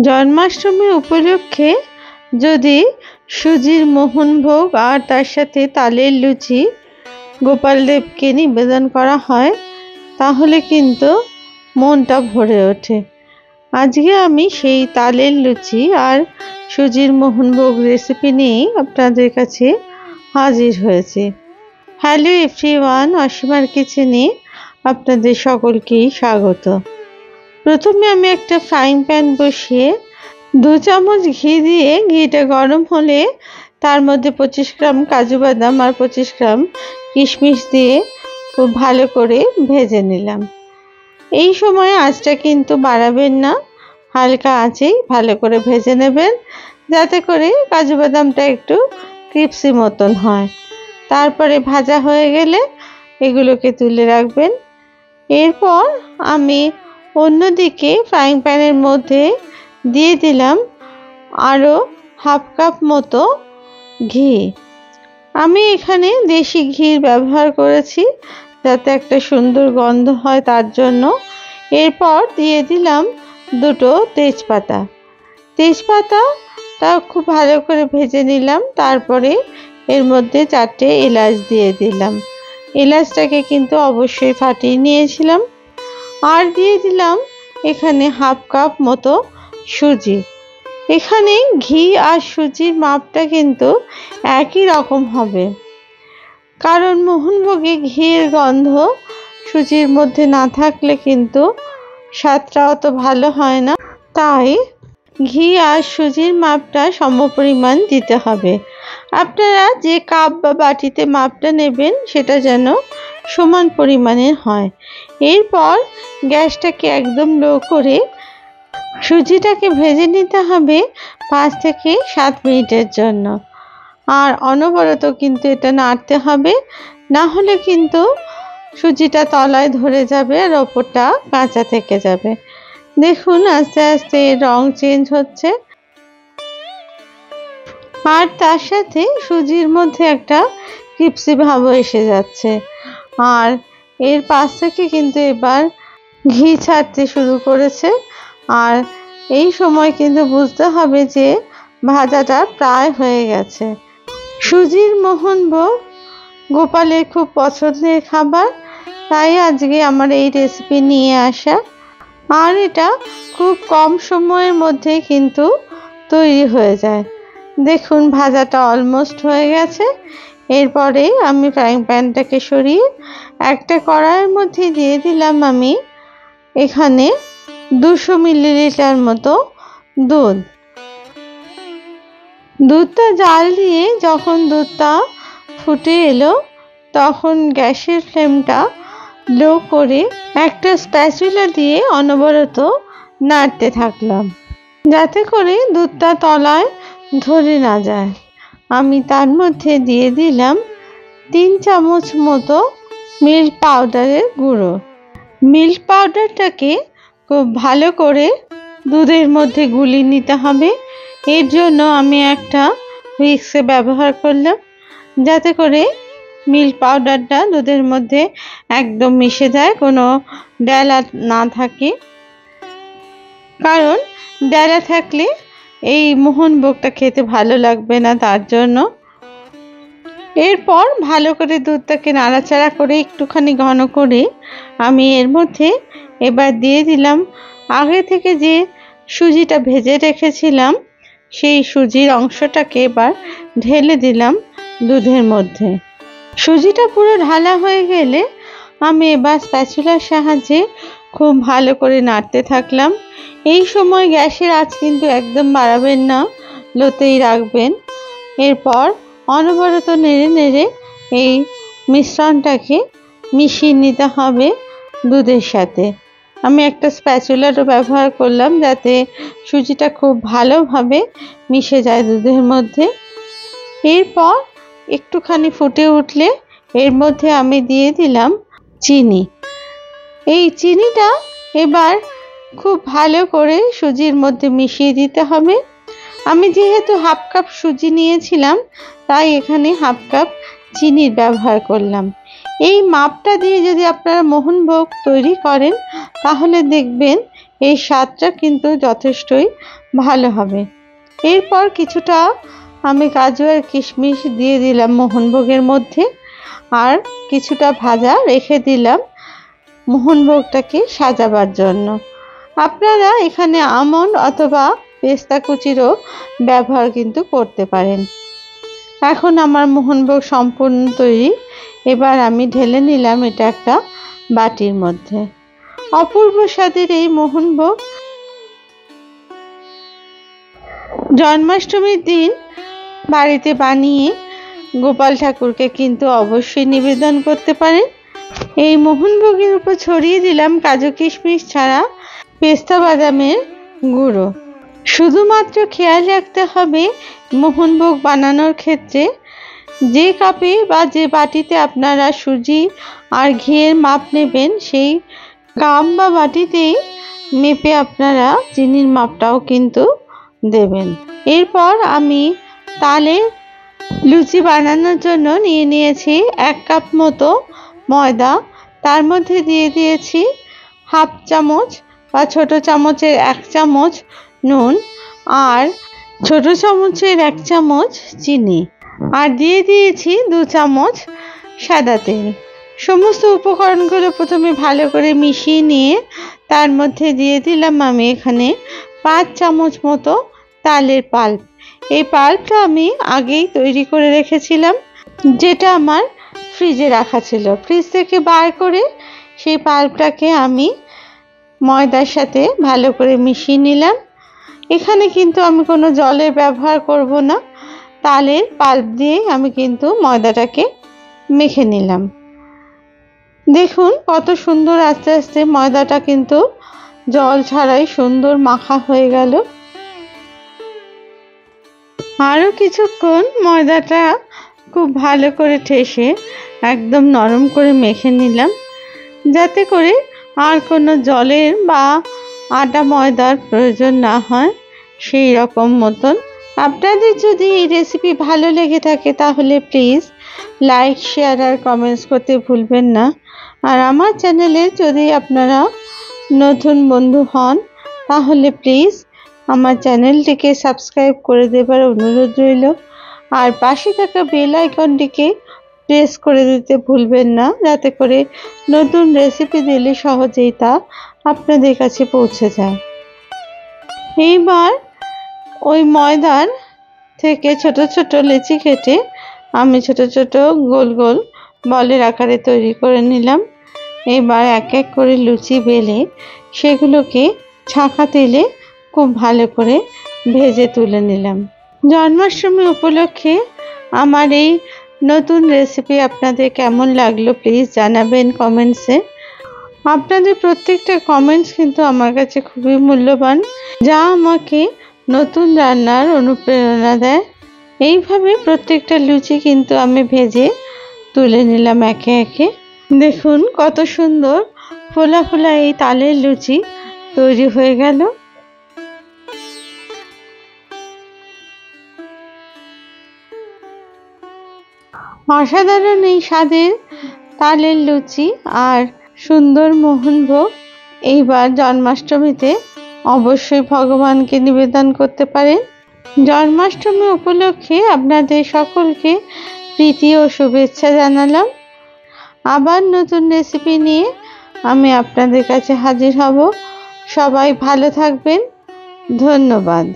জন্মাষ্টমী উপলক্ষে যদি সুজির মোহনভোগ আর তার সাথে তালের লুচি গোপাল দেবকে নিবেদন করা হয় তাহলে কিন্তু মনটা ভরে ওঠে। আজকে আমি সেই তালের লুচি আর সুজির মোহনভোগ রেসিপি নিয়েই আপনাদের কাছে হাজির হয়েছি। হ্যালো এভরিওয়ান, অসীমার কিচেনে আপনাদের সকলকেই স্বাগত। প্রথমে আমি একটা ফ্রাইং প্যান বসিয়ে 2 চামচ ঘি দিয়ে ঘিটা গরম হলে তার মধ্যে 25 গ্রাম কাজু বাদাম আর 25 গ্রাম কিশমিশ দিয়ে খুব ভালো করে ভেজে নিলাম। এই সময় আঁচটা কিন্তু বাড়াবেন না, হালকা আঁচেই ভালো করে ভেজে নেবেন যাতে করে কাজু বাদামটা একটু ক্রিপসি মতন হয়। তারপরে ভাজা হয়ে গেলে এগুলোকে তুলে রাখবেন। এরপর আমি অন্যদিকে ফ্রাইং প্যানের মধ্যে দিয়ে দিলাম আরও হাফ কাপ মতো ঘি। আমি এখানে দেশি ঘির ব্যবহার করেছি যাতে একটা সুন্দর গন্ধ হয় তার জন্য। এরপর দিয়ে দিলাম 2টো তেজপাতা খুব ভালো করে ভেজে নিলাম। তারপরে এর মধ্যে 4টে এলাচ দিয়ে দিলাম। এলাচটাকে কিন্তু অবশ্যই ফাটিয়ে নিয়েছিলাম। আর দিয়ে দিলাম এখানে হাফ কাপ মতো সুজি। এখানে ঘি আর সুজির মাপটা কিন্তু একই রকম হবে, কারণ মোহনভোগে ঘিয়ের গন্ধ সুজির মধ্যে না থাকলে কিন্তু স্বাদটা অত ভালো হয় না। তাই ঘি আর সুজির মাপটা সমপরিমাণ দিতে হবে। আপনারা যে কাপ বা বাটিতে মাপটা নেবেন সেটা যেন সমান পরিমাণের হয়। এরপর গ্যাসটাকে একদম লো করে সুজিটাকে ভেজে নিতে হবে 5 থেকে 7 মিনিটের জন্য। আর অনবরত কিন্তু এটা নাড়তে হবে, না হলে কিন্তু সুজিটা তলায় ধরে যাবে আর ওপরটা কাঁচা থেকে যাবে। দেখুন আস্তে আস্তে রং চেঞ্জ হচ্ছে আর তার সাথে সুজির মধ্যে একটা ক্রিপসি ভাবও এসে যাচ্ছে। আর এর পাশ থেকে কিন্তু এবার ঘি ছাড়তে শুরু করেছে। আর এই সময় কিন্তু বুঝতে হবে যে ভাজাটা প্রায় হয়ে গেছে। সুজির মোহনভোগ গোপালের খুব পছন্দের খাবার, তাই আজকে আমার এই রেসিপি নিয়ে আসা। আর এটা খুব কম সময়ের মধ্যে কিন্তু তৈরি হয়ে যায়। দেখুন ভাজাটা অলমোস্ট হয়ে গেছে। এরপরে আমি ফ্রাইং প্যানটাকে সরিয়ে একটা কড়াইয়ের মধ্যে দিয়ে দিলাম আমি এখানে 200 মিলিলিটার মতো দুধটা জাল দিয়ে যখন দুধটা ফুটে এলো তখন গ্যাসের ফ্লেমটা লো করে একটা স্প্যাচুলা দিয়ে অনবরত নাড়তে থাকলাম যাতে করে দুধটা তলায় ধরে না যায়। আমি তার মধ্যে দিয়ে দিলাম 3 চামচ মতো মিল্ক পাউডারের গুঁড়ো। মিল্ক পাউডারটাকে খুব ভালো করে দুধের মধ্যে গুলিয়ে নিতে হবে। এর জন্য আমি একটা হুইস্ক ব্যবহার করলাম যাতে করে মিল্ক পাউডারটা দুধের মধ্যে একদম মিশে যায়, কোনো ডেলা না থাকে, কারণ ডেলা থাকলে এই মোহনভোগটা খেতে ভালো লাগবে না তার জন্য। এরপর ভালো করে দুধটাকে নাড়াচাড়া করে একটুখানি ঘন করে আমি এর মধ্যে এবার দিয়ে দিলাম আগে থেকে যে সুজিটা ভেজে রেখেছিলাম সেই সুজির অংশটাকে এবার ঢেলে দিলাম দুধের মধ্যে। সুজিটা পুরো ঢালা হয়ে গেলে আমি এবার স্প্যাচুলার সাহায্যে খুব ভালো করে নাড়তে থাকলাম। এই সময় গ্যাসের আঁচ কিন্তু একদম বাড়াবেন না, লোতেই রাখবেন। এরপর অনবরত নেড়ে নেড়ে এই মিশ্রণটাকে মিশিয়ে নিতে হবে দুধের সাথে। আমি একটা স্প্যাচুলারও ব্যবহার করলাম যাতে সুজিটা খুব ভালোভাবে মিশে যায় দুধের মধ্যে। এরপর একটুখানি ফুটে উঠলে এর মধ্যে আমি দিয়ে দিলাম চিনি। এই চিনিটা এবার খুব ভালো করে সুজির মধ্যে মিশিয়ে দিতে হবে। আমি যেহেতু হাফ কাপ সুজি নিয়েছিলাম তাই এখানে হাফ কাপ চিনির ব্যবহার করলাম। এই মাপটা দিয়ে যদি আপনারা মোহনভোগ তৈরি করেন তাহলে দেখবেন এই স্বাদটা কিন্তু যথেষ্টই ভালো হবে। এরপর কিছুটা আমি কাজু আর কিশমিশ দিয়ে দিলাম মোহনভোগের মধ্যে, আর কিছুটা ভাজা রেখে দিলাম মোহনভোগটাকে সাজাবার জন্য। আপনারা এখানে আমন্ড অথবা পেস্তা কুচিরও ব্যবহার কিন্তু করতে পারেন। এখন আমার মোহনভোগ সম্পূর্ণ তৈরি। এবার আমি ঢেলে নিলাম এটা একটা বাটির মধ্যে। অপূর্ব স্বাদের এই মোহনভোগ জন্মাষ্টমীর দিন বাড়িতে বানিয়ে গোপাল ঠাকুরকে কিন্তু অবশ্যই নিবেদন করতে পারেন। এই মোহনভোগের উপর ছড়িয়ে দিলাম কাজু কিশমিশ ছাড়া পেস্তা বাদামের গুঁড়ো। শুধুমাত্র খেয়াল রাখতে হবে মোহনভোগ বানানোর ক্ষেত্রে যে কাপে বা যে বাটিতে আপনারা সুজি আর ঘিয়ের মাপ নেবেন, সেই কাপ বা বাটিতেই মেপে আপনারা চিনির মাপটাও কিন্তু দেবেন। এরপর আমি তালের লুচি বানানোর জন্য নিয়ে নিয়েছি 1 কাপ মতো ময়দা। তার মধ্যে দিয়ে দিয়েছি হাফ চামচ বা ছোট চামচের 1 চামচ নুন, আর ছোট চামচের 1 চামচ চিনি, আর দিয়ে দিয়েছি 2 চামচ সাদা তেল। সমস্ত উপকরণগুলো প্রথমে ভালো করে মিশিয়ে নিয়ে তার মধ্যে দিয়ে দিলাম আমি এখানে 5 চামচ মতো তালের পাল্প। এই পাল্পটা আমি আগেই তৈরি করে রেখেছিলাম, যেটা আমার ফ্রিজে রাখা ছিল। ফ্রিজ থেকে বার করে সেই পাল্পটাকে আমি ময়দার সাথে ভালো করে মিশিয়ে নিলাম। এখানে কিন্তু আমি কোনো জলের ব্যবহার করব না, তালের পাল্প দিয়ে আমি কিন্তু ময়দাটাকে মেখে নিলাম। দেখুন কত সুন্দর আস্তে আস্তে ময়দাটা কিন্তু জল ছাড়াই সুন্দর মাখা হয়ে গেল। আরও কিছুক্ষণ ময়দাটা খুব ভালো করে ঠেসে একদম নরম করে মেখে নিলাম, যাতে করে আর কোনো জলের বা আটা ময়দার প্রয়োজন না হয়, সেই রকম মতন। আপনাদের যদি এই রেসিপি ভালো লেগে থাকে তাহলে প্লিজ লাইক, শেয়ার আর কমেন্টস করতে ভুলবেন না। আর আমার চ্যানেলে যদি আপনারা নতুন বন্ধু হন তাহলে প্লিজ আমার চ্যানেলটিকে সাবস্ক্রাইব করে দেবার অনুরোধ রইল, আর পাশে থাকা বেল আইকনটিকে প্রেস করে দিতে ভুলবেন না, যাতে করে নতুন রেসিপি দিলে সহজেই তা আপনাদের কাছে পৌঁছে যায়। এইবার ওই ময়দার থেকে ছোট ছোট লেচি কেটে আমি ছোট ছোট গোল গোল বলের আকারে তৈরি করে নিলাম। এবার এক এক করে লুচি বেলে সেগুলোকে ছাঁকা তেলে খুব ভালো করে ভেজে তুলে নিলাম। জন্মাষ্টমী উপলক্ষে আমার এই নতুন রেসিপি আপনাদের কেমন লাগলো প্লিজ জানাবেন কমেন্টসে। আপনাদের প্রত্যেকটা কমেন্টস কিন্তু আমার কাছে খুবই মূল্যবান, যা আমাকে নতুন রান্নার অনুপ্রেরণা দেয়। এইভাবে প্রত্যেকটা লুচি কিন্তু আমি ভেজে তুলে নিলাম একে একে। দেখুন কত সুন্দর ফোলা ফোলা এই তালের লুচি তৈরি হয়ে গেল। অসাধারণ এই স্বাদের তালের লুচি আর সুন্দর মোহনভোগ এইবার জন্মাষ্টমীতে অবশ্যই ভগবানকে নিবেদন করতে পারেন। জন্মাষ্টমী উপলক্ষে আপনাদের সকলকে প্রীতি ও শুভেচ্ছা জানালাম। আবার নতুন রেসিপি নিয়ে আমি আপনাদের কাছে হাজির হব। সবাই ভালো থাকবেন। ধন্যবাদ।